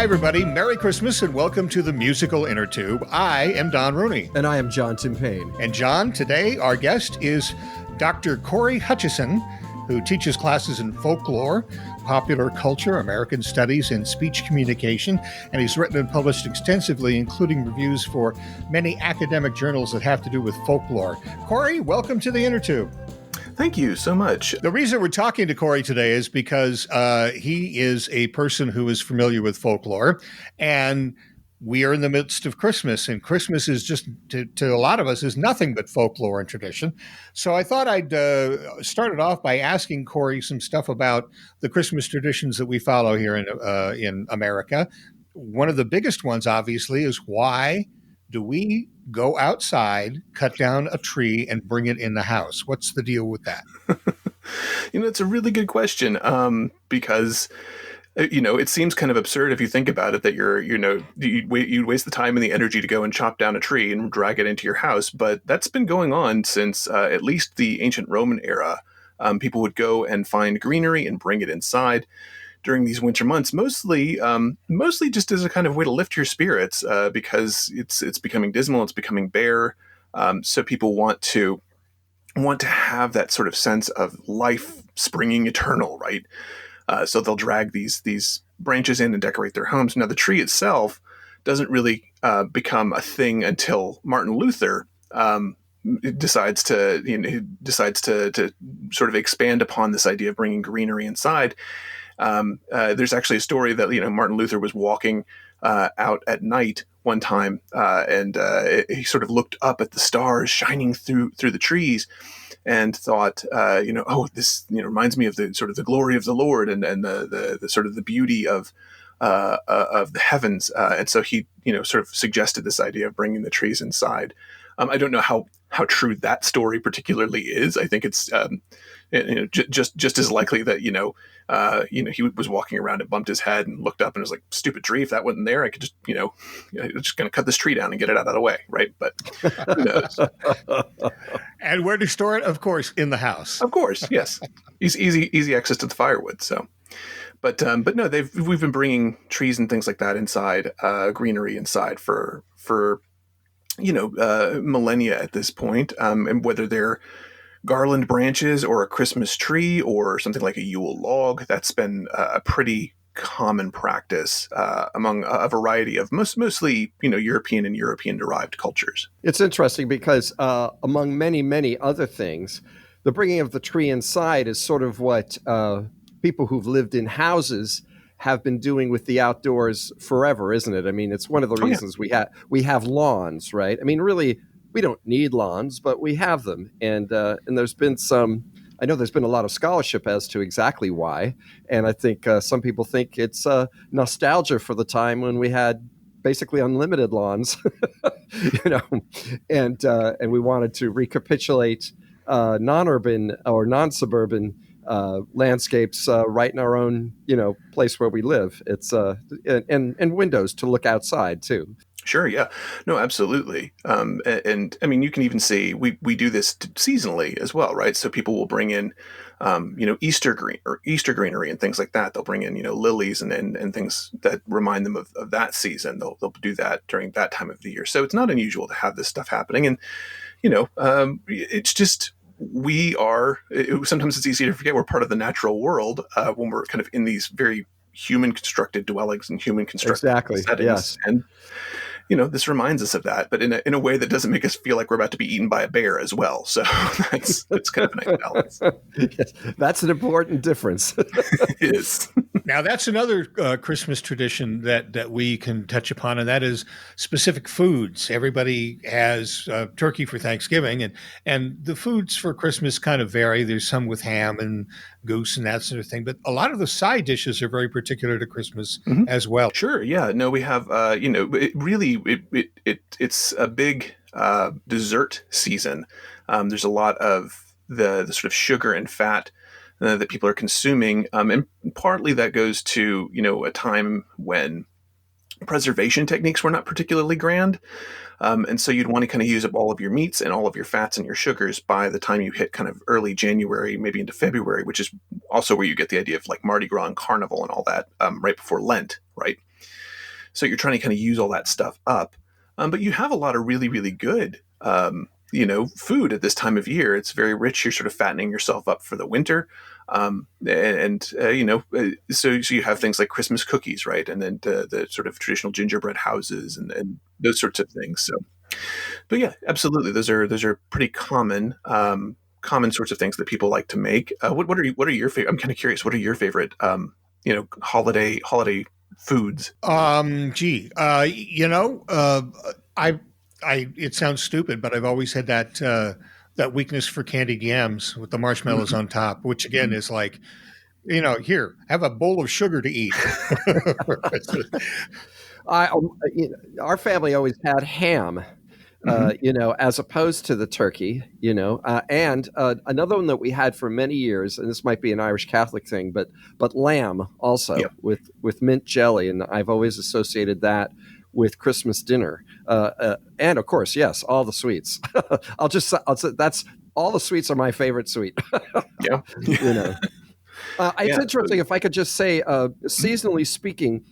Hi, everybody. Merry Christmas and welcome to the musical Innertube. I am Don Rooney. And I am John Timpane. And John, today our guest is Dr. Cory Hutcheson, who teaches classes in folklore, popular culture, American studies, and speech communication. And he's written and published extensively, including reviews for many academic journals that have to do with folklore. Cory, welcome to the Innertube. Thank you so much. The reason we're talking to Cory today is because he is a person who is familiar with folklore, and we are in the midst of Christmas, and Christmas is just, to a lot of us, is nothing but folklore and tradition. So I thought I'd start it off by asking Cory some stuff about the Christmas traditions that we follow here in America. One of the biggest ones, obviously, is why do we go outside, cut down a tree, and bring it in the house? What's the deal with that? It's a really good question because, it seems kind of absurd if you think about it that you'd waste the time and the energy to go and chop down a tree and drag it into your house. But that's been going on since at least the ancient Roman era. People would go and find greenery and bring it inside during these winter months, mostly just as a kind of way to lift your spirits, because it's becoming dismal, it's becoming bare. So people want to have that sort of sense of life springing eternal, right? So they'll drag these branches in and decorate their homes. Now the tree itself doesn't really become a thing until Martin Luther decides to sort of expand upon this idea of bringing greenery inside. There's actually a story that, Martin Luther was walking out at night one time, and he sort of looked up at the stars shining through the trees and thought, this, reminds me of the sort of the glory of the Lord and the sort of the beauty of the heavens. And so he, sort of suggested this idea of bringing the trees inside. I don't know how true that story particularly is. I think it's, just as likely that, he was walking around and bumped his head and looked up and was like, stupid tree. If that wasn't there, I could just, just going to cut this tree down and get it out of the way. Right. But who knows? And where to store it? Of course, in the house. Of course. Yes. Easy access to the firewood. So, but no, we've been bringing trees and things like that inside, greenery inside for millennia at this point. And whether they're garland branches or a Christmas tree or something like a Yule log, that's been a pretty common practice among a variety of mostly European and European derived cultures. It's interesting because among many, many other things, the bringing of the tree inside is sort of what people who've lived in houses have been doing with the outdoors forever, isn't it? I mean, it's one of the reasons we have lawns, right? I mean, really, we don't need lawns, but we have them. And there's been I know there's been a lot of scholarship as to exactly why. And I think some people think it's nostalgia for the time when we had basically unlimited lawns, and we wanted to recapitulate non-urban or non-suburban landscapes right in our own, place where we live. It's and windows to look outside too. Sure. Yeah. No, absolutely. And I mean, you can even see we do this seasonally as well, right? So people will bring in, Easter greenery and things like that. They'll bring in, lilies and things that remind them of that season. They'll do that during that time of the year. So it's not unusual to have this stuff happening. And, it's just, sometimes it's easy to forget we're part of the natural world when we're kind of in these very human constructed dwellings and human constructed settings. Yes. And, this reminds us of that, but in a way that doesn't make us feel like we're about to be eaten by a bear as well. So that's kind of a nice balance. Yes, that's an important difference. It is. Now, that's another Christmas tradition that we can touch upon, and that is specific foods. Everybody has turkey for Thanksgiving, and the foods for Christmas kind of vary. There's some with ham and goose and that sort of thing, but a lot of the side dishes are very particular to Christmas as well. Sure, yeah. No, we have, it's a big dessert season. There's a lot of the sort of sugar and fat that people are consuming. And partly that goes to, a time when preservation techniques were not particularly grand. And so you'd want to kind of use up all of your meats and all of your fats and your sugars by the time you hit kind of early January, maybe into February, which is also where you get the idea of like Mardi Gras and Carnival and all that, right before Lent, right? So you're trying to kind of use all that stuff up. But you have a lot of really, really good, food at this time of year. It's very rich. You're sort of fattening yourself up for the winter. So you have things like Christmas cookies, right? And then the sort of traditional gingerbread houses and those sorts of things. So, but yeah, absolutely. Those are pretty common sorts of things that people like to make. What are your favorite? I'm kind of curious. What are your favorite, holiday foods? I it sounds stupid, but I've always had that weakness for candied yams with the marshmallows on top, which again is like, here, have a bowl of sugar to eat. Our family always had ham, as opposed to the turkey, and another one that we had for many years, and this might be an Irish Catholic thing, but lamb also with mint jelly, and I've always associated that with Christmas dinner, and of course, yes, all the sweets. I'll say that's all the sweets are my favorite sweet. Yeah, it's interesting if I could just say, seasonally speaking,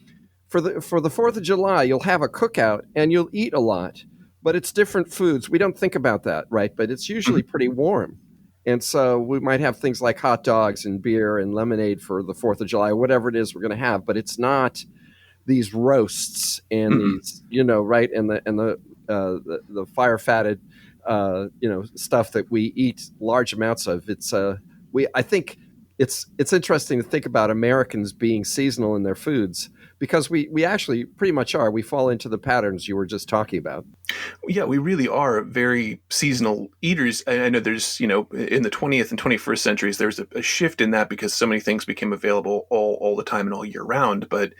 for the 4th of July, you'll have a cookout and you'll eat a lot, but it's different foods. We don't think about that, right? But it's usually pretty warm. And so we might have things like hot dogs and beer and lemonade for the 4th of July, whatever it is we're going to have, but it's not these roasts and these, right, and the fire fatted, stuff that we eat large amounts of. I think it's interesting to think about Americans being seasonal in their foods, because we actually pretty much are. We fall into the patterns you were just talking about. Yeah, we really are very seasonal eaters. I know there's, in the 20th and 21st centuries, there's a shift in that because so many things became available all the time and all year round. But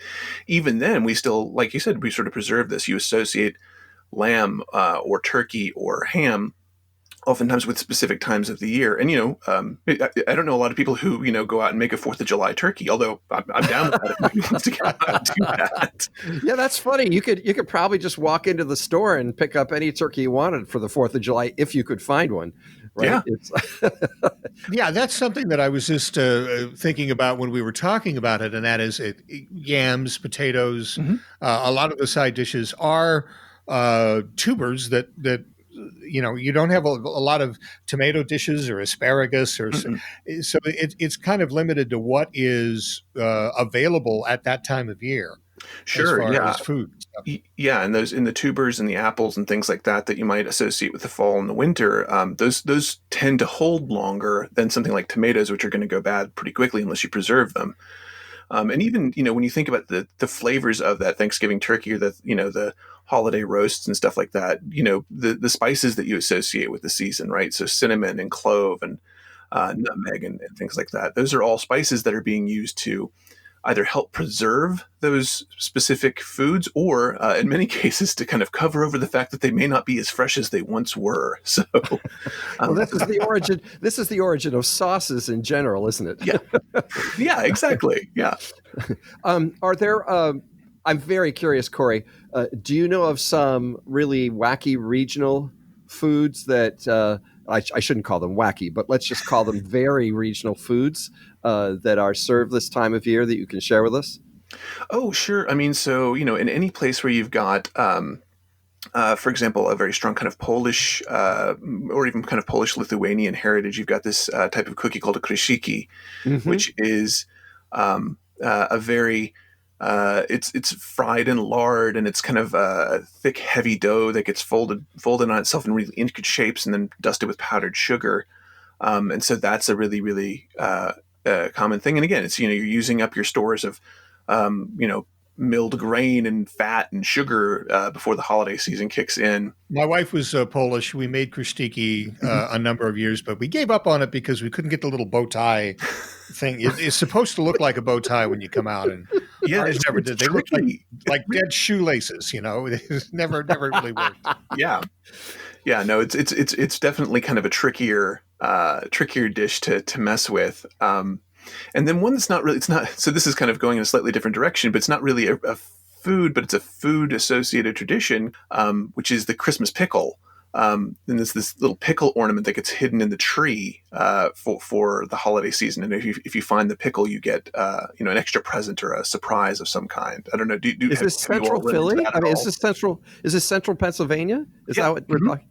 even then, we still, like you said, we sort of preserve this. You associate lamb or turkey or ham oftentimes with specific times of the year. And, I don't know a lot of people who, go out and make a 4th of July turkey, although I'm down with that if nobody wants to go out and do that. Yeah, that's funny. You could probably just walk into the store and pick up any turkey you wanted for the 4th of July if you could find one. Right? Yeah. Yeah, that's something that I was just thinking about when we were talking about it, and that is yams, potatoes. A lot of the side dishes are tubers that you don't have a lot of tomato dishes or asparagus so it's kind of limited to what is available at that time of year. Sure. As far as food stuff. Yeah, and those in the tubers and the apples and things like that you might associate with the fall and the winter, those tend to hold longer than something like tomatoes, which are going to go bad pretty quickly unless you preserve them. And even, when you think about the flavors of that Thanksgiving turkey or the holiday roasts and stuff like that, the spices that you associate with the season, right? So cinnamon and clove and nutmeg and things like that. Those are all spices that are being used to either help preserve those specific foods or in many cases to kind of cover over the fact that they may not be as fresh as they once were. So well, this is the origin of sauces in general, isn't it? Yeah, exactly. Yeah. Are there I'm very curious, Cory, do you know of some really wacky regional foods that I shouldn't call them wacky, but let's just call them very regional foods that are served this time of year that you can share with us? Oh, sure. I mean, so, in any place where you've got, for example, a very strong kind of Polish or even kind of Polish-Lithuanian heritage, you've got this type of cookie called a krzyki, which is a very... it's fried in lard, and it's kind of a thick, heavy dough that gets folded on itself in really intricate shapes and then dusted with powdered sugar. And so that's a really, really common thing. And again, it's, you're using up your stores of, milled grain and fat and sugar before the holiday season kicks in. My wife was Polish. We made krzyki a number of years, but we gave up on it because we couldn't get the little bow tie thing. It's supposed to look like a bow tie when you come out, and ours never did. They look like dead shoelaces. It never really worked. Yeah. No, it's definitely kind of a trickier dish to mess with. And then one that's not really, so this is kind of going in a slightly different direction, but it's not really a food, but it's a food associated tradition, which is the Christmas pickle. And there's this little pickle ornament that gets hidden in the tree for the holiday season. And if you find the pickle, you get an extra present or a surprise of some kind. I don't know. Is this Central Philly? I mean, is this Central Pennsylvania? Is that what we're talking?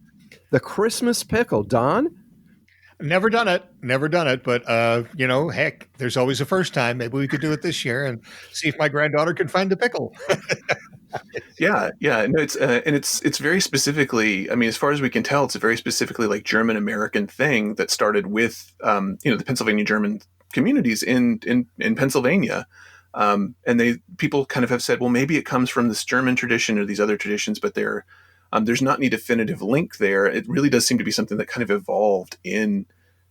The Christmas pickle, Don? Never done it. But, heck, there's always a first time. Maybe we could do it this year and see if my granddaughter can find the pickle. Yeah. No, it's very specifically, I mean, as far as we can tell, it's a very specifically like German American thing that started with, the Pennsylvania German communities in Pennsylvania. And people kind of have said, well, maybe it comes from this German tradition or these other traditions, but there's not any definitive link there. It really does seem to be something that kind of evolved in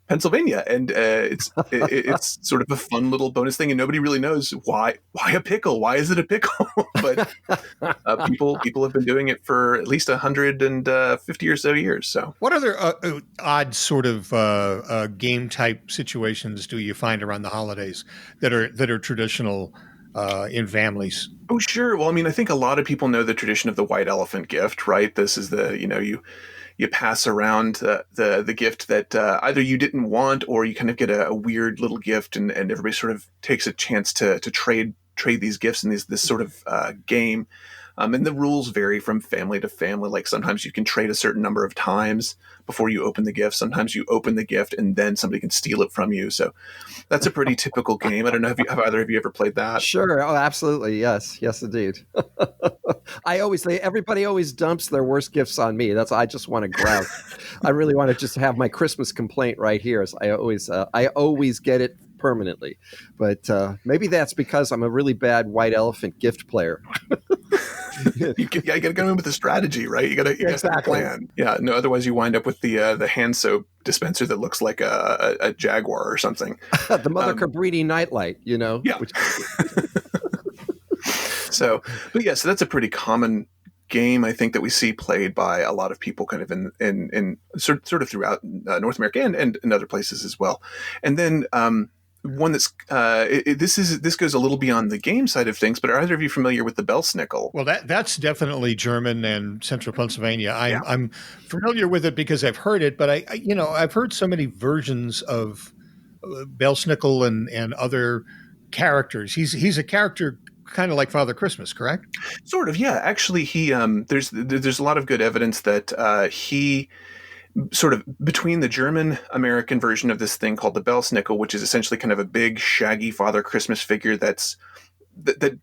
Pennsylvania, and it's sort of a fun little bonus thing, and nobody really knows why a pickle. Why is it a pickle? But people have been doing it for at least 150 or so years. So, what other odd sort of game type situations do you find around the holidays that are traditional in families? Oh, sure. Well, I mean, I think a lot of people know the tradition of the white elephant gift, right? This is you pass around the gift that either you didn't want, or you kind of get a weird little gift, and everybody sort of takes a chance to trade these gifts in this sort of game. And the rules vary from family to family. Like sometimes you can trade a certain number of times before you open the gift. Sometimes you open the gift and then somebody can steal it from you. So that's a pretty typical game. I don't know, have either of you ever played that? Sure. Oh, absolutely. Yes, indeed. Everybody always dumps their worst gifts on me. I just want to grout. I really want to just have my Christmas complaint right here. So I always get it permanently, but maybe that's because I'm a really bad white elephant gift player. You got to go in with a strategy, right? You got to plan. Yeah, no. Otherwise, you wind up with the hand soap dispenser that looks like a Jaguar or something. The Mother Cabrini nightlight, Yeah. So that's a pretty common game, I think, that we see played by a lot of people, kind of in sort of throughout North America and in other places as well. And then one that's this goes a little beyond the game side of things, but are either of you familiar with the Belsnickel? Well, that's definitely German and Central Pennsylvania. I'm familiar with it because I've heard it, but I've heard so many versions of Belsnickel and other characters. He's a character kind of like Father Christmas, correct? Sort of, yeah. Actually, he there's a lot of good evidence that he sort of between the German American version of this thing called the Belsnickel, which is essentially kind of a big shaggy Father Christmas figure that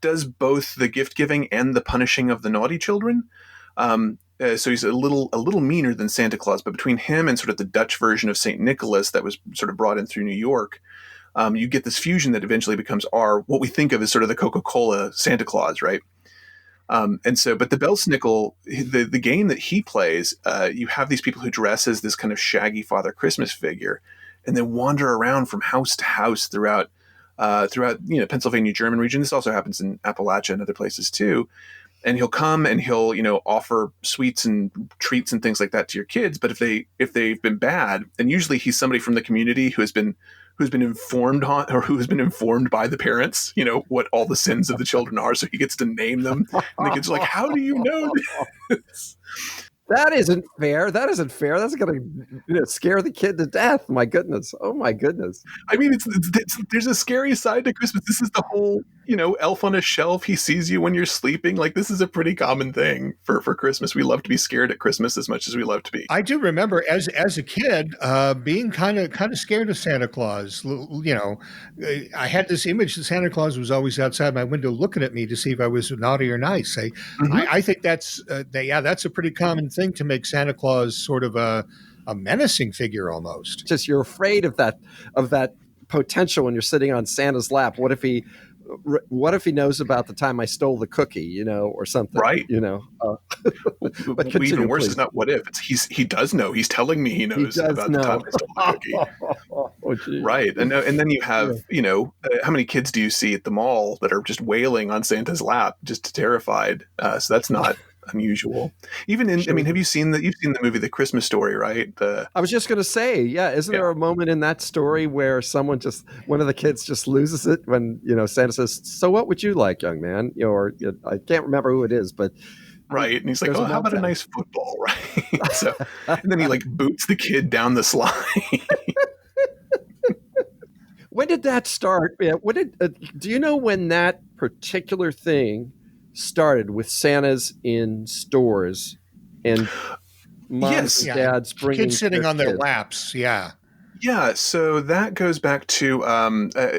does both the gift giving and the punishing of the naughty children. So he's a little meaner than Santa Claus, but between him and sort of the Dutch version of Saint Nicholas that was sort of brought in through New York, you get this fusion that eventually becomes what we think of as sort of the Coca-Cola Santa Claus, right? But the Belsnickel, the game that he plays, you have these people who dress as this kind of shaggy Father Christmas figure, and then wander around from house to house throughout Pennsylvania, German region. This also happens in Appalachia and other places too. And he'll come and he'll offer sweets and treats and things like that to your kids. But if they've been bad, and usually he's somebody from the community who's been informed by the parents, what all the sins of the children are. So he gets to name them. And the kids are like, how do you know this? That isn't fair. That's going to scare the kid to death. My goodness. Oh, my goodness. I mean, there's a scary side to Christmas. This is the whole, elf on a shelf. He sees you when you're sleeping. Like, this is a pretty common thing for Christmas. We love to be scared at Christmas as much as we love to be. I do remember as a kid being kind of scared of Santa Claus. I had this image that Santa Claus was always outside my window looking at me to see if I was naughty or nice. I think that's a pretty common thing to make Santa Claus sort of a menacing figure almost. Just you're afraid of that potential when you're sitting on Santa's lap. What if he knows about the time I stole the cookie, or something, right? But even worse is not what if, it's he does know. He's telling me he knows about the time I stole the cookie. Right. And then you have, how many kids do you see at the mall that are just wailing on Santa's lap, just terrified? So that's not unusual. Even in, have you seen you've seen the movie The Christmas Story, right? I was just going to say, isn't there a moment in that story where one of the kids just loses it when, Santa says, "So what would you like, young man?" I can't remember who it is, but right? And he's like, There's "Oh, a how about a meltdown. nice football?" Right? So, and then he like boots the kid down the slide. When did that start? Yeah, do you know when that particular thing started with Santas in stores and moms Yes. and Yeah, and dads bringing kids sitting their on their kids? laps. Yeah. Yeah, so that goes back to,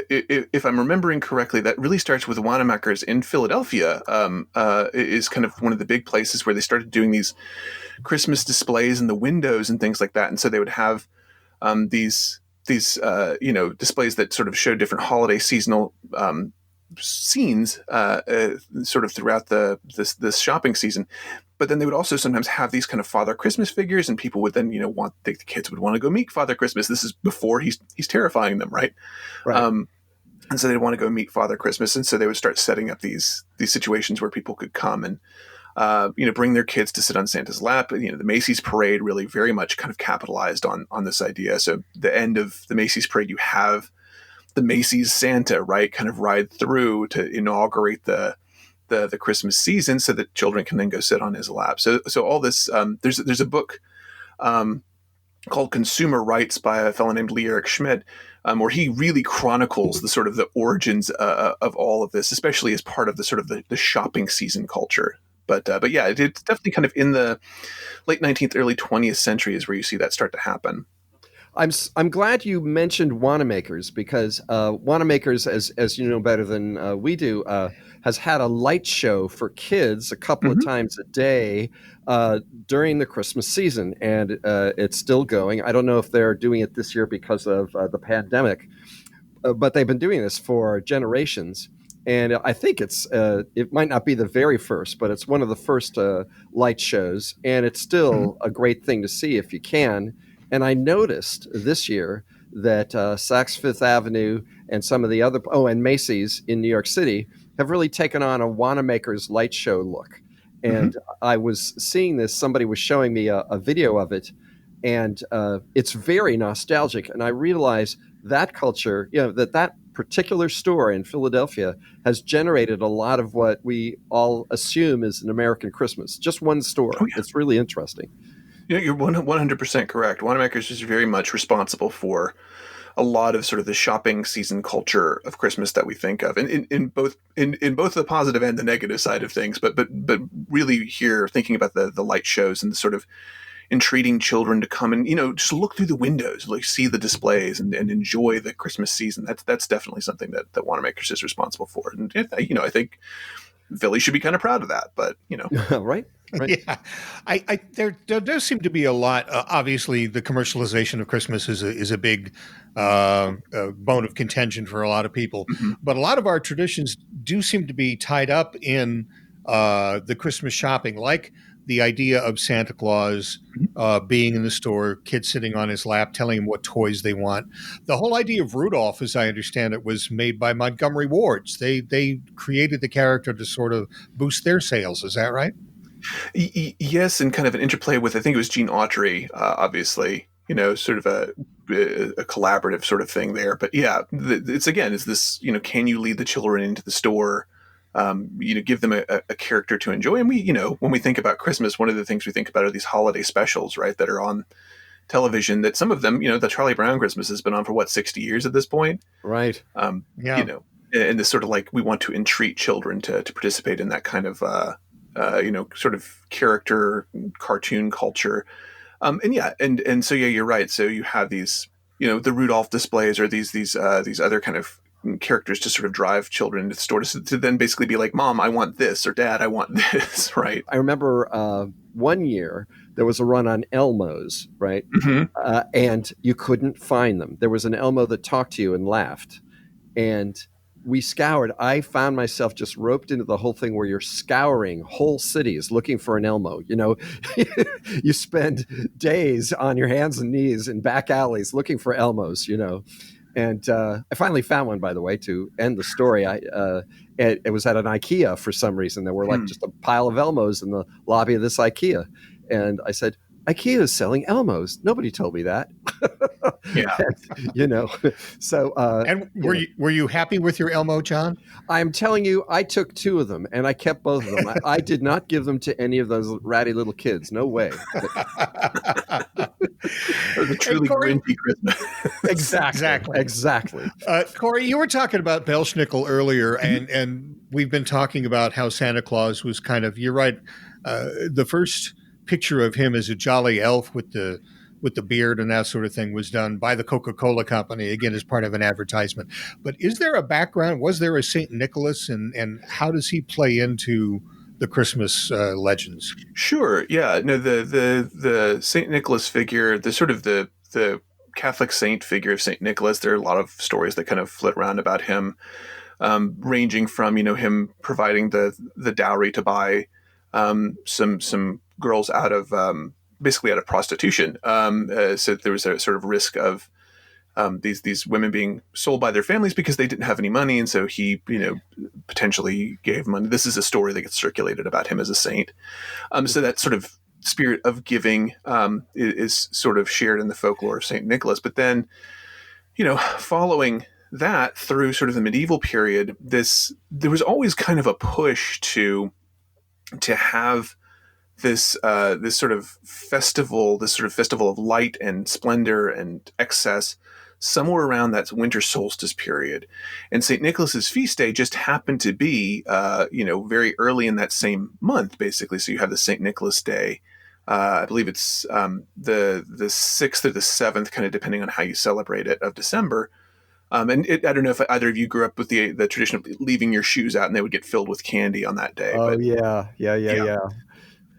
if I'm remembering correctly, that really starts with Wanamaker's in Philadelphia. Is kind of one of the big places where they started doing these Christmas displays in the windows and things like that. And so they would have these displays that sort of show different holiday seasonal scenes sort of throughout this shopping season. But then they would also sometimes have these kind of Father Christmas figures, and people would then the kids would want to go meet Father Christmas. This is before he's terrifying them, right? Right. And so they'd want to go meet Father Christmas, and so they would start setting up these situations where people could come and bring their kids to sit on Santa's lap. The Macy's parade really very much kind of capitalized on this idea. So the end of the Macy's parade, you have the Macy's Santa, right, kind of ride through to inaugurate the Christmas season, so that children can then go sit on his lap. So all this, there's a book called Consumer Rights by a fellow named Lee Eric Schmidt, where he really chronicles the sort of the origins of all of this, especially as part of the sort of the shopping season culture. But yeah, it's definitely kind of in the late 19th, early 20th century is where you see that start to happen. I'm glad you mentioned Wanamaker's, because Wanamaker's, as you know better than we do, has had a light show for kids a couple of times a day during the Christmas season, and it's still going. I don't know if they're doing it this year because of the pandemic, but they've been doing this for generations. And I think it might not be the very first, but it's one of the first light shows, and it's still a great thing to see if you can. And I noticed this year that Saks Fifth Avenue and some of the other, and Macy's in New York City have really taken on a Wanamaker's light show look. And I was seeing this, somebody was showing me a video of it, and it's very nostalgic. And I realized that culture, that particular store in Philadelphia has generated a lot of what we all assume is an American Christmas. Just one store. Oh, yeah. It's really interesting. Yeah, you're 100% correct. Wanamaker's is very much responsible for a lot of sort of the shopping season culture of Christmas that we think of, and in both the positive and the negative side of things. But really here, thinking about the light shows and the sort of entreating children to come and just look through the windows, like see the displays and enjoy the Christmas season. That's definitely something that Wanamaker's is responsible for, and I think Philly should be kind of proud of that. But Right. Yeah, there does seem to be a lot. Obviously, the commercialization of Christmas is a big bone of contention for a lot of people. But a lot of our traditions do seem to be tied up in the Christmas shopping, like the idea of Santa Claus being in the store, kids sitting on his lap, telling him what toys they want. The whole idea of Rudolph, as I understand it, was made by Montgomery Wards. They created the character to sort of boost their sales. Is that right? Yes, and kind of an interplay with, I think it was Gene Autry, obviously, sort of a collaborative sort of thing there. But yeah, it's this, can you lead the children into the store, give them a character to enjoy? And we, when we think about Christmas, one of the things we think about are these holiday specials, right, that are on television, that some of them, the Charlie Brown Christmas has been on for 60 years at this point. Right. Yeah. And this sort of like, we want to entreat children to participate in that kind of, sort of character cartoon culture. And so, you're right. So you have these, the Rudolph displays, or these other kind of characters to sort of drive children into the store to then basically be like, Mom, I want this, or Dad, I want this. Right. I remember one year there was a run on Elmos, right? And you couldn't find them. There was an Elmo that talked to you and laughed. And we scoured. I found myself just roped into the whole thing where you're scouring whole cities looking for an Elmo. You spend days on your hands and knees in back alleys looking for Elmos, And I finally found one, by the way, to end the story. It was at an IKEA for some reason. There were like just a pile of Elmos in the lobby of this IKEA. And I said, IKEA is selling Elmos. Nobody told me that. Yeah. So And were you happy with your Elmo, John? I'm telling you, I took 2 of them and I kept both of them. I did not give them to any of those ratty little kids. No way. The truly Cory, grinchy Christmas. Exactly. Cory, you were talking about Belschnickel earlier, and we've been talking about how Santa Claus was kind of, you're right, the first picture of him as a jolly elf with the beard and that sort of thing was done by the Coca-Cola company, again, as part of an advertisement. But is there a background? Was there a St. Nicholas, and how does he play into the Christmas legends? Sure. Yeah. No, the St. Nicholas figure, the sort of the Catholic saint figure of St. Nicholas, there are a lot of stories that kind of flit around about him, ranging from, him providing the dowry to buy some girls out of basically out of prostitution. So there was a sort of risk of these women being sold by their families because they didn't have any money, and so he potentially gave money. This is a story that gets circulated about him as a saint. So that sort of spirit of giving is sort of shared in the folklore of St. Nicholas. But then, following that through sort of the medieval period, there was always kind of a push to have this sort of festival of light and splendor and excess somewhere around that winter solstice period. And St. Nicholas's feast day just happened to be, very early in that same month, basically. So you have the St. Nicholas Day. I believe it's the 6th or the 7th, kind of depending on how you celebrate it, of December. I don't know if either of you grew up with the tradition of leaving your shoes out and they would get filled with candy on that day. Oh, but, yeah.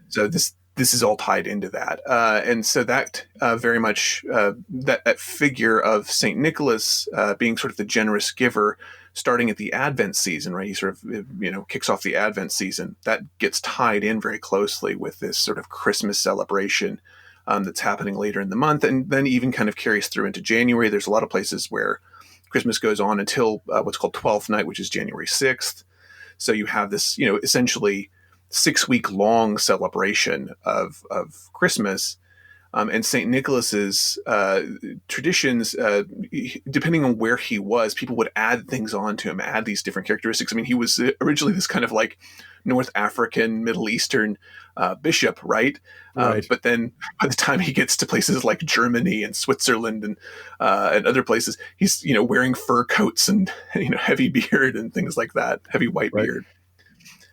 So this is all tied into that. And so that very much, that figure of St. Nicholas being sort of the generous giver, starting at the Advent season, right? He sort of, kicks off the Advent season. That gets tied in very closely with this sort of Christmas celebration that's happening later in the month, and then even kind of carries through into January. There's a lot of places where Christmas goes on until what's called Twelfth Night, which is January 6th. So you have this, essentially 6-week long celebration of Christmas. And St. Nicholas's traditions, depending on where he was, people would add things on to him, add these different characteristics. I mean, he was originally this kind of like North African, Middle Eastern bishop, right? Right. But then by the time he gets to places like Germany and Switzerland and other places, he's, wearing fur coats and, heavy beard and things like that, heavy white beard.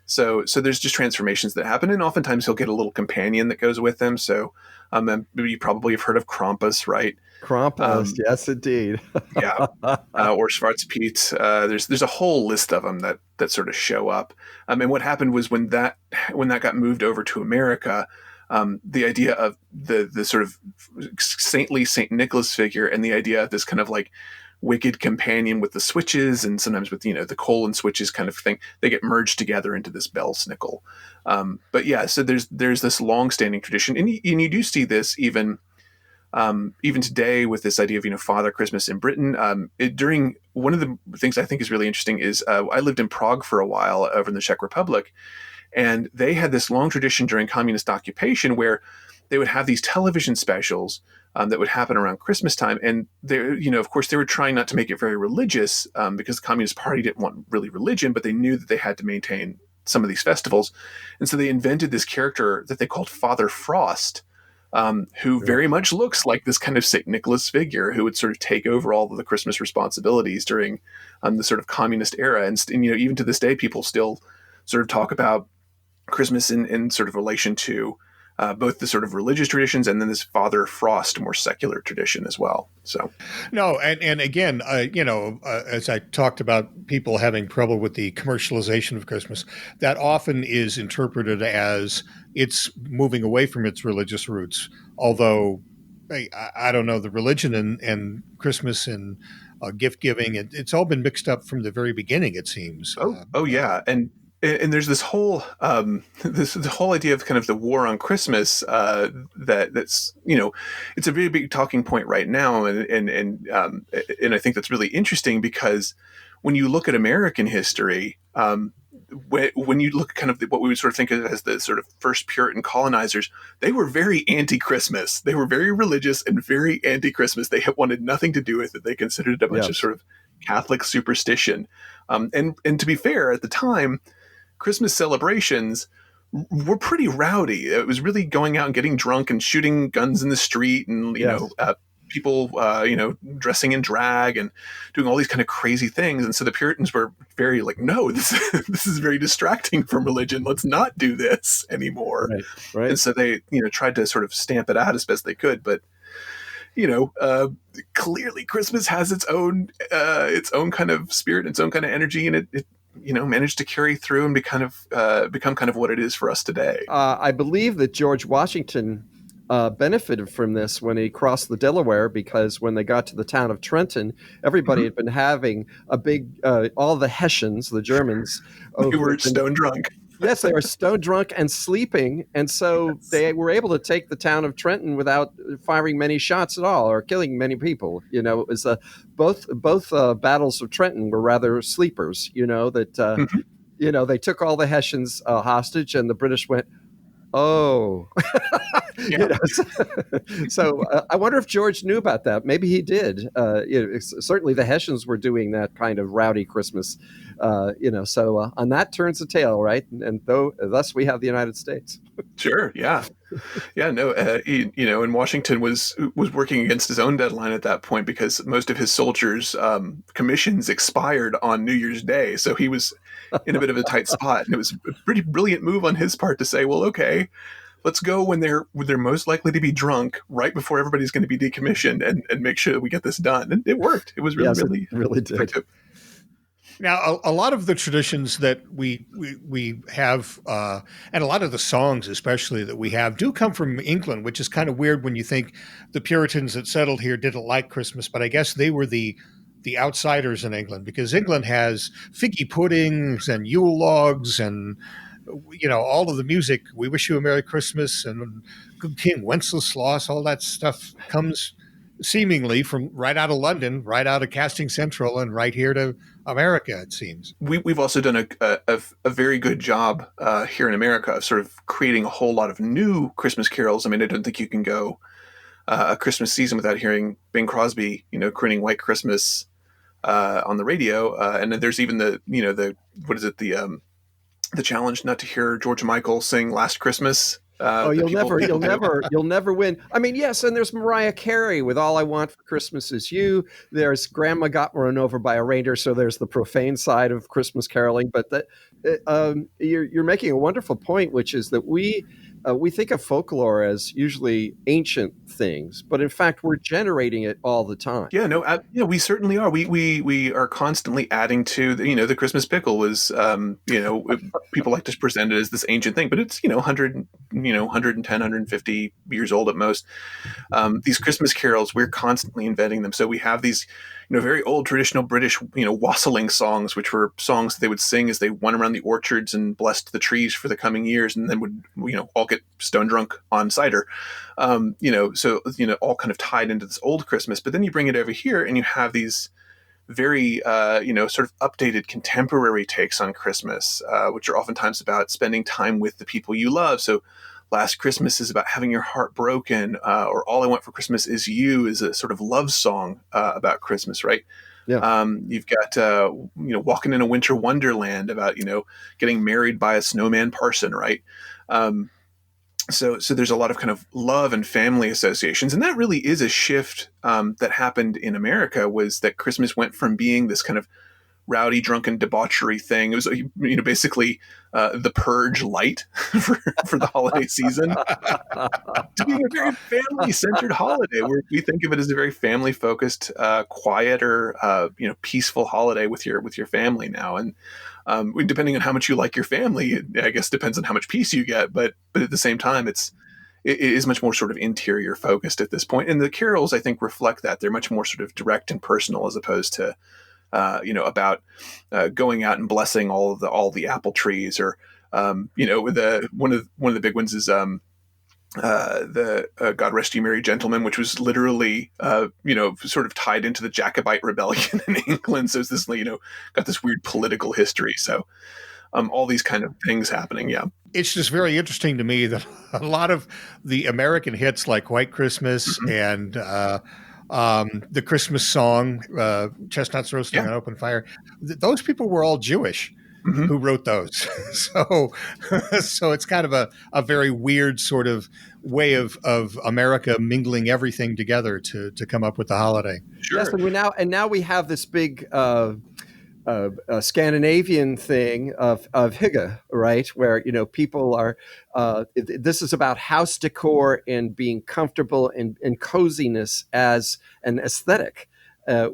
So there's just transformations that happen, and oftentimes he'll get a little companion that goes with him. So you probably have heard of Krampus, right? Krampus, yes, indeed. Yeah, or Schwarzpiet. There's a whole list of them that sort of show up. And what happened was when that got moved over to America, the idea of the sort of saintly St. Nicholas figure and the idea of this kind of like wicked companion with the switches and sometimes with the colon switches kind of thing, they get merged together into this Belschnickel. But yeah, so there's this long-standing tradition, and you do see this even today with this idea of Father Christmas in Britain. During one of the things I think is really interesting is I lived in Prague for a while over in the Czech Republic, and they had this long tradition during communist occupation where they would have these television specials that would happen around Christmas time. And they, of course, they were trying not to make it very religious because the Communist Party didn't want really religion, but they knew that they had to maintain some of these festivals. And so they invented this character that they called Father Frost, who very much looks like this kind of St. Nicholas figure who would sort of take over all of the Christmas responsibilities during the sort of communist era. And even to this day, people still sort of talk about Christmas in sort of relation to both the sort of religious traditions and then this Father Frost more secular tradition as well. So, no, and again, as I talked about people having trouble with the commercialization of Christmas, that often is interpreted as it's moving away from its religious roots. Although, I don't know, the religion and Christmas and gift giving, it's all been mixed up from the very beginning, it seems. Yeah, and there's this whole the whole idea of kind of the war on Christmas that's it's a very big talking point right now, and I think that's really interesting because when you look at American history, when you look kind of what we would sort of think of as the sort of first Puritan colonizers, they were very anti-Christmas. They were very religious and very anti-Christmas. They wanted nothing to do with it. They considered it a bunch of sort of Catholic superstition. And to be fair, at the time, Christmas celebrations were pretty rowdy. It was really going out and getting drunk and shooting guns in the street, and people dressing in drag and doing all these kind of crazy things. And so the Puritans were very like, no, this is very distracting from religion. Let's not do this anymore. Right. And so they tried to sort of stamp it out as best they could. But clearly Christmas has its own kind of spirit, its own kind of energy, and it managed to carry through and become kind of what it is for us today. I believe that George Washington benefited from this when he crossed the Delaware, because when they got to the town of Trenton, everybody had been having a big, all the Hessians, the Germans, who were stone drunk. Yes, they were stone drunk and sleeping, and so they were able to take the town of Trenton without firing many shots at all or killing many people. It was both battles of Trenton were rather sleepers. They took all the Hessians hostage, and the British went, oh. So I wonder if George knew about that. Maybe he did. Certainly the Hessians were doing that kind of rowdy Christmas. So on that turns the tale, right? And thus we have the United States. Sure. Yeah. Yeah. No. And Washington was working against his own deadline at that point, because most of his soldiers' commissions expired on New Year's Day, so he was in a bit of a tight spot. And it was a pretty brilliant move on his part to say, well, okay, let's go when they're most likely to be drunk, right before everybody's going to be decommissioned, and make sure that we get this done. And it worked. It was really did. Effective. Now, a lot of the traditions that we have, and a lot of the songs especially that we have, do come from England, which is kind of weird when you think the Puritans that settled here didn't like Christmas, but I guess they were the outsiders in England, because England has figgy puddings and Yule logs and all of the music. We Wish You a Merry Christmas and Good King Wenceslas, all that stuff comes seemingly from right out of London, right out of Casting Central, and right here to America, it seems. We've also done a very good job here in America of sort of creating a whole lot of new Christmas carols. I mean, I don't think you can go a Christmas season without hearing Bing Crosby, crooning White Christmas on the radio. And then there's even the challenge not to hear George Michael sing Last Christmas. You'll never win. I mean, yes, and there's Mariah Carey with All I Want for Christmas Is You. There's Grandma Got Run Over by a Reindeer, so there's the profane side of Christmas caroling. But you're making a wonderful point, which is that we think of folklore as usually ancient things, but in fact, we're generating it all the time. Yeah, no, we certainly are. We are constantly adding to the Christmas Pickle was, people like to present it as this ancient thing, but it's 110, 150 years old at most. These Christmas carols, we're constantly inventing them. So we have these very old traditional British, wassailing songs, which were songs that they would sing as they went around the orchards and blessed the trees for the coming years, and then would, all get stone drunk on cider. So all kind of tied into this old Christmas. But then you bring it over here and you have these very, sort of updated contemporary takes on Christmas, which are oftentimes about spending time with the people you love. So Last Christmas is about having your heart broken, or All I Want for Christmas Is You is a sort of love song about Christmas, right? Yeah. You've got, Walking in a Winter Wonderland about, getting married by a snowman parson, right? So there's a lot of kind of love and family associations. And that really is a shift that happened in America, was that Christmas went from being this kind of rowdy, drunken debauchery thing. It was, basically the Purge light for the holiday season, to being a very family-centered holiday, where we think of it as a very family-focused, quieter, peaceful holiday with your family now. And depending on how much you like your family, I guess depends on how much peace you get. But at the same time, it is much more sort of interior focused at this point. And the carols, I think, reflect that. They're much more sort of direct and personal, as opposed to about going out and blessing all the apple trees, or one of the big ones is the God Rest You Merry Gentlemen, which was literally sort of tied into the Jacobite rebellion in England. So it's this got this weird political history. So all these kind of things happening. Yeah. It's just very interesting to me that a lot of the American hits like White Christmas and the Christmas song, Chestnuts Roasting on Open Fire, those people were all Jewish who wrote those. So it's kind of a very weird sort of way of America mingling everything together to come up with the holiday. Sure. Yes, and now we have this big Scandinavian thing of hygge, right? Where people are. This is about house decor and being comfortable and coziness as an aesthetic,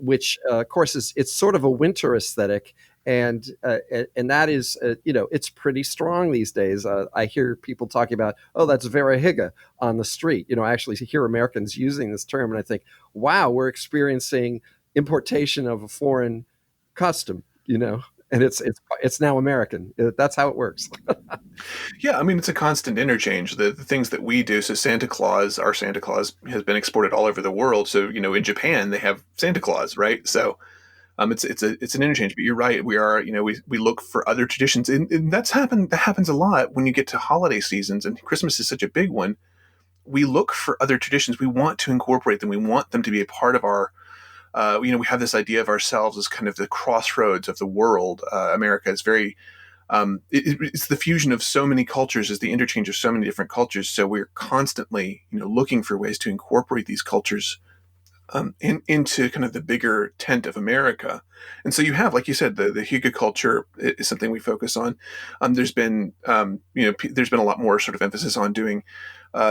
which of course it's sort of a winter aesthetic. And that is, it's pretty strong these days. I hear people talking about, oh, that's very hygge on the street. I actually hear Americans using this term, and I think, wow, we're experiencing importation of a foreign custom, and it's now American. That's how it works. Yeah, I mean, it's a constant interchange. The things that we do. So our Santa Claus has been exported all over the world. So in Japan they have Santa Claus, right? So. It's an interchange, but you're right. We are, we look for other traditions, and that happens a lot when you get to holiday seasons, and Christmas is such a big one. We look for other traditions. We want to incorporate them. We want them to be a part of our. We have this idea of ourselves as kind of the crossroads of the world. America is very. It's the fusion of so many cultures, is the interchange of so many different cultures. So we're constantly, looking for ways to incorporate these cultures. Into kind of the bigger tent of America. And so you have, like you said, the hygge culture is something we focus on. There's been there's been a lot more sort of emphasis on doing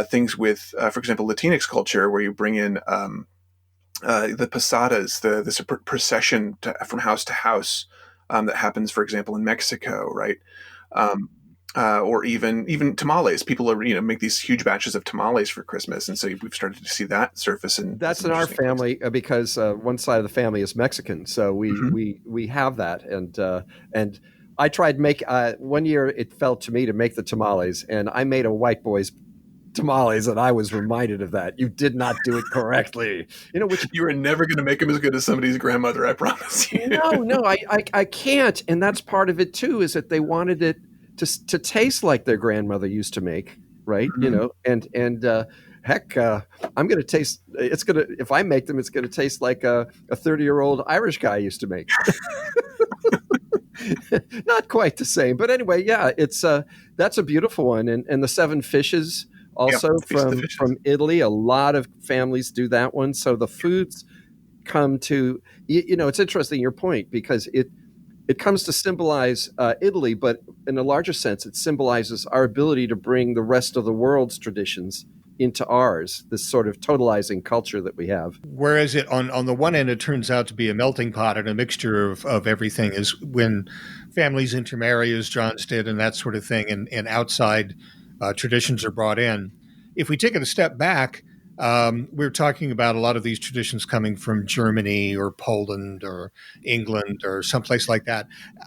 things with, for example, Latinx culture, where you bring in the posadas, the procession from house to house that happens, for example, in Mexico, right? Or even tamales. People are make these huge batches of tamales for Christmas, and so we've started to see that surface. And that's in our family because one side of the family is Mexican, so we have that. And I tried one year. It fell to me to make the tamales, and I made a white boy's tamales, and I was reminded of that. You did not do it correctly. Which you are never going to make them as good as somebody's grandmother. I promise you. No, I can't, and that's part of it too. Is that they wanted it to taste like their grandmother used to make, right? And heck, I'm going to taste. If I make them, it's going to taste like a 30-year-old Irish guy used to make. Not quite the same, but anyway, yeah, that's a beautiful one. And the seven fishes also from Italy. A lot of families do that one. So the foods come to it's interesting your point, because it comes to symbolize Italy, but in a larger sense, it symbolizes our ability to bring the rest of the world's traditions into ours, this sort of totalizing culture that we have. Whereas on the one end, it turns out to be a melting pot and a mixture of everything, is when families intermarry, as John's did, and that sort of thing, and outside traditions are brought in. If we take it a step back, we're talking about a lot of these traditions coming from Germany or Poland or England or someplace like that.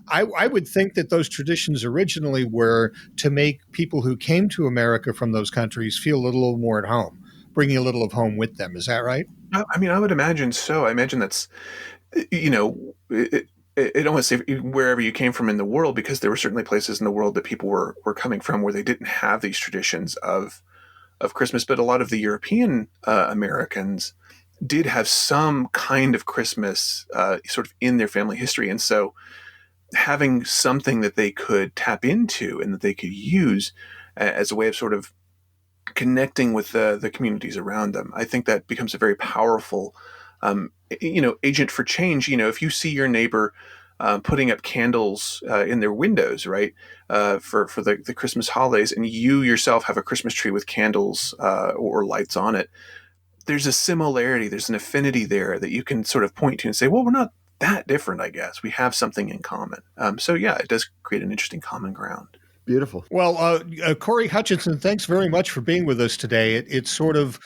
I would think that those traditions originally were to make people who came to America from those countries feel a little more at home, bringing a little of home with them. Is that right? I mean, I would imagine so. I imagine that's, it almost say wherever you came from in the world, because there were certainly places in the world that people were coming from where they didn't have these traditions of Christmas, but a lot of the European Americans did have some kind of Christmas sort of in their family history. And so having something that they could tap into and that they could use as a way of sort of connecting with the communities around them, I think that becomes a very powerful, agent for change. If you see your neighbor putting up candles in their windows, right, for the Christmas holidays, and you yourself have a Christmas tree with candles or lights on it, there's a similarity, there's an affinity there that you can sort of point to and say, well, we're not that different, I guess. We have something in common. So yeah, it does create an interesting common ground. Beautiful. Well, Cory Hutcheson, thanks very much for being with us today. It's sort of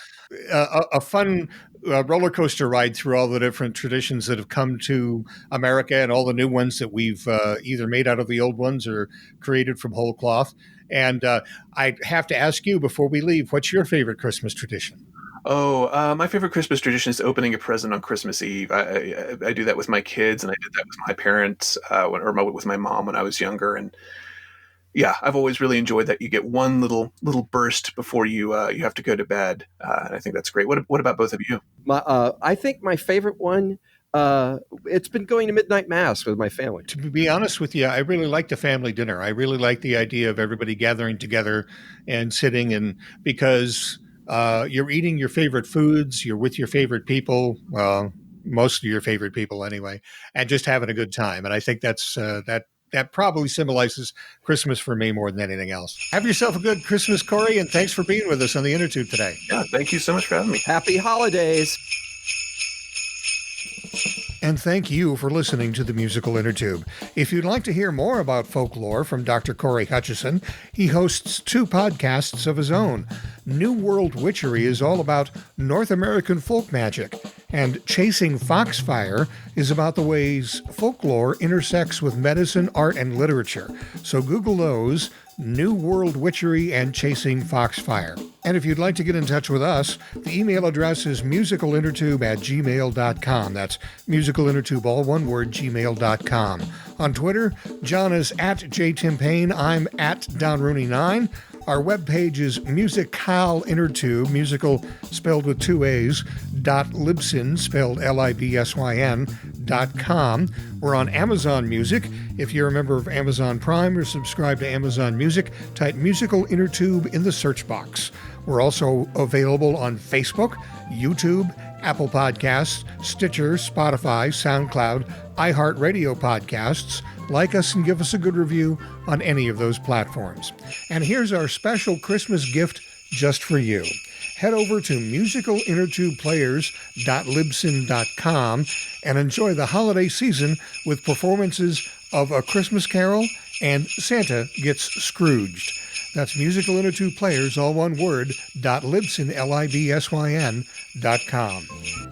a fun roller coaster ride through all the different traditions that have come to America and all the new ones that we've either made out of the old ones or created from whole cloth. And I have to ask you before we leave, what's your favorite Christmas tradition? Oh, my favorite Christmas tradition is opening a present on Christmas Eve. I do that with my kids, and I did that with my parents with my mom when I was younger. And Yeah, I've always really enjoyed that. You get one little burst before you you have to go to bed, and I think that's great. What about both of you? I think my favorite one. It's been going to midnight mass with my family. To be honest with you, I really like the family dinner. I really like the idea of everybody gathering together and sitting, and because you're eating your favorite foods, you're with your favorite people, well, most of your favorite people anyway, and just having a good time. And I think that's that probably symbolizes Christmas for me more than anything else. Have yourself a good Christmas, Cory, and thanks for being with us on the Innertube today. Yeah, thank you so much for having me. Happy holidays. And thank you for listening to the Musical Innertube. If you'd like to hear more about folklore from Dr. Cory Hutcheson, he hosts 2 podcasts of his own. New World Witchery is all about North American folk magic, and Chasing Foxfire is about the ways folklore intersects with medicine, art, and literature. So Google those, New World Witchery and Chasing Foxfire. And if you'd like to get in touch with us, the email address is musicalinnertube@gmail.com. That's musicalinnertube, all one word, gmail.com. On Twitter, John is @JTimPayne. I'm @DonRooney9. Our webpage is musicalinnertube, musical spelled with 2 A's, .libsyn, spelled LIBSYN.com. We're on Amazon Music. If you're a member of Amazon Prime or subscribe to Amazon Music, type Musical Innertube in the search box. We're also available on Facebook, YouTube, Apple Podcasts, Stitcher, Spotify, SoundCloud, iHeartRadio podcasts. Like us and give us a good review on any of those platforms. And here's our special Christmas gift just for you. Head over to musicalinnertubeplayers.libsyn.com and enjoy the holiday season with performances of A Christmas Carol and Santa Gets Scrooged. That's Musical Innertube Players, all one word, .libsyn, LIBSYN.com.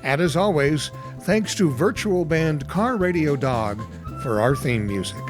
And as always, thanks to virtual band Car Radio Dog for our theme music.